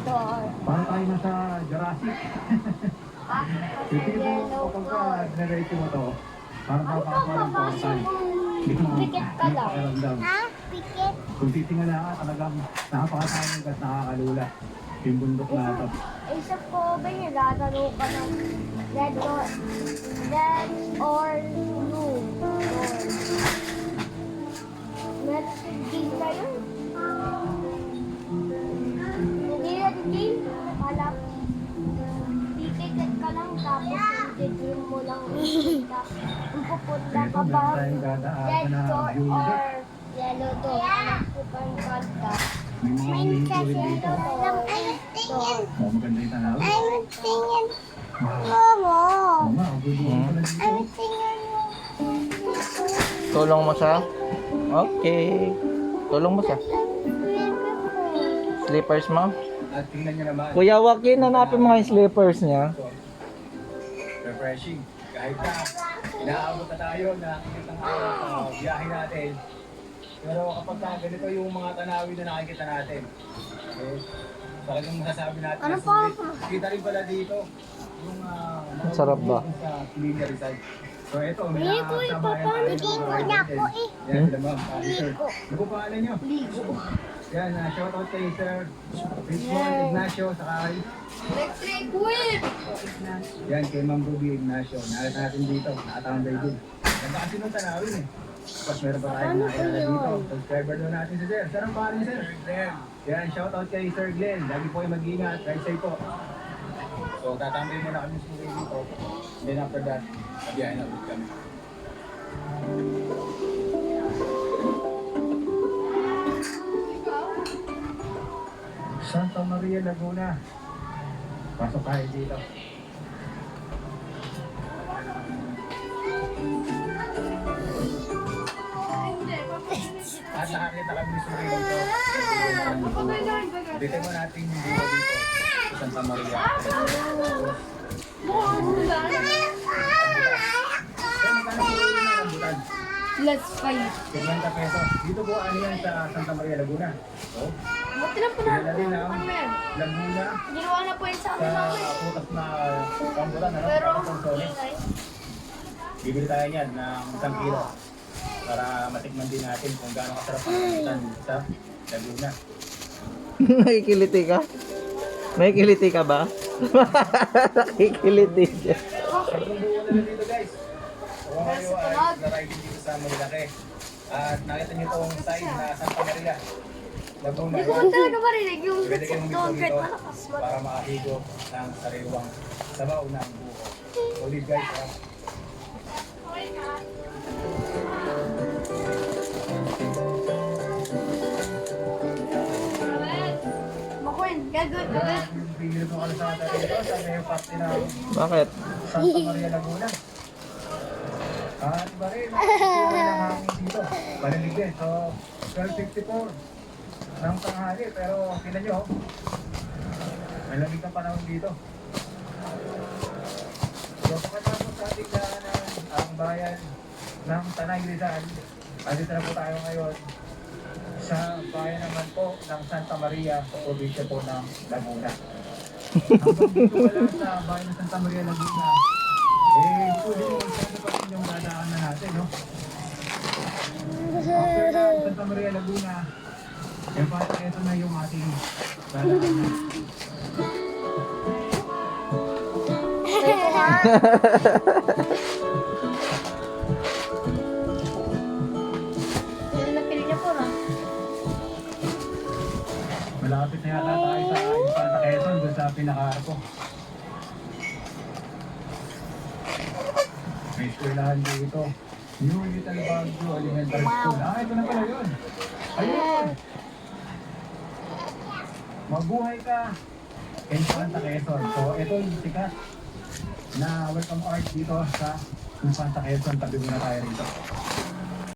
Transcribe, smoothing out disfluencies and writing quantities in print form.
door. Parang tayo na sa Jurassic. Sige mo kapag ka nare-ready mo to. Parang parang portal. Hindi ko Pikit ka lang. pakiramdam. Ha? Pikit? Kung titingala ka talagang nakapakatayang at nakakalula. Yung bundok na ito. Isa po ba yung lalaro ka ng red or blue door? Meron sa game na yun? Hindi na game. Kala titikit ka lang tapos yung game mo lang pupunta. Kung pupunta Ito, ka ba meron tayong dadaan red na door view. or yellow door? Ano po kang kanta? May mga humihingi ko rin dito. Door. Oh, maganda yung tanawin. I'm singing, Wow. Momo. Oo nga, ang gugulo ko na dito. I'm singing. Tulong mo siya? Okay. Tulong mo siya. Slippers mo? At tingnan nyo naman. Kuya Joaquin, hanapin mo yung slippers niya. Refreshing. Kahit na inaabot na tayo, nakikita ng araw sa biyahe natin. Pero kapag ganito yung mga tanawin na nakikita natin, okay, talagang masasabi natin Ano na pa? sulit. Kita rin pala dito yung Ang sarap ba? sa Linya Rizal. So ito, may Ligo eh, Papa. Ligo na ako eh. Yan sila ma'am, sir. Ligo. Ano po pangalan nyo? Ligo. Yan, shoutout kay Sir Richard Ignacio, saka Electric whip! yan, kay Ma'am Ruby Ignacio. Nakita natin dito, nakatambay din. Ganda kasi nung tanawin eh. Tapos meron pa tayong nakilala dito. Subscriber doon natin si Sir. Sir, ang pangalan niya, Sir? Glenn. Yan, shoutout kay Sir Glenn. Lagi po kayo mag-iingat. Right side po. So, tatambay muna kami sa dito. Then after that, kabiyahin na ulit kami. Santa Maria, Laguna. Pasok tayo dito. At nakakita kami ni Suri dito. Dito mo natin yung dito dito. Sa Santa Maria. Pero magkano po yung rambutan? Let's fight. 50 pesos. Dito po ano yan sa Santa Maria, Laguna. So, Buti lang po na. kilala din ang Laguna Ginawa na po yun sa amin sa namin. putas na rambutan. Ano? Pero, Solid. Bibili tayo niyan ng 1 kilo para matikman din natin kung gaano kasarap ang rambutan sa Laguna. Nakikiliti ka? Nakikiliti ka ba? Nakikiliti siya. Sobrang buo na lang dito guys. Kung kayo ay na-riding dito sa Marilake at nakita niyo itong sign na Santa Maria, Laguna. Hindi ko man talaga marinig yung Pwede kayong doon dito kahit dito malakas. para makahigo ng sariwang sabaw ng buko. Solid guys. Ha? Makuin, gagawin ka ba? Yung bigil ko kala sa atin dito sa may party ng Bakit? Santa Maria Laguna. Iba rin. Iba lang hangin dito. Panilig din. So, 12:54 ng tanghali. Pero tingnan nyo, malamig ang panahon dito. So, pagkatapos sa ating daanan ang bayan ng Tanay Rizal, andito na po tayo ngayon sa bayan naman po ng Santa Maria, probinsya po ng Laguna. Hanggang dito wala sa bayan ng Santa Maria, Laguna, pwede mo kung pa rin yung dadaanan natin, no? After ng Santa Maria, Laguna, parang ito na yung ating dadaanan. Napili niya po na. Malapit na yata tayo sa Infanta Quezon, doon sa pinaka-arko. May eskwelahan dito. New Little Baguio Elementary School. Ito na pala yun. Ayun! Mabuhay ka! Infanta Quezon. So, ito yung sikat na welcome art dito sa Infanta Quezon. Tabi muna tayo rito.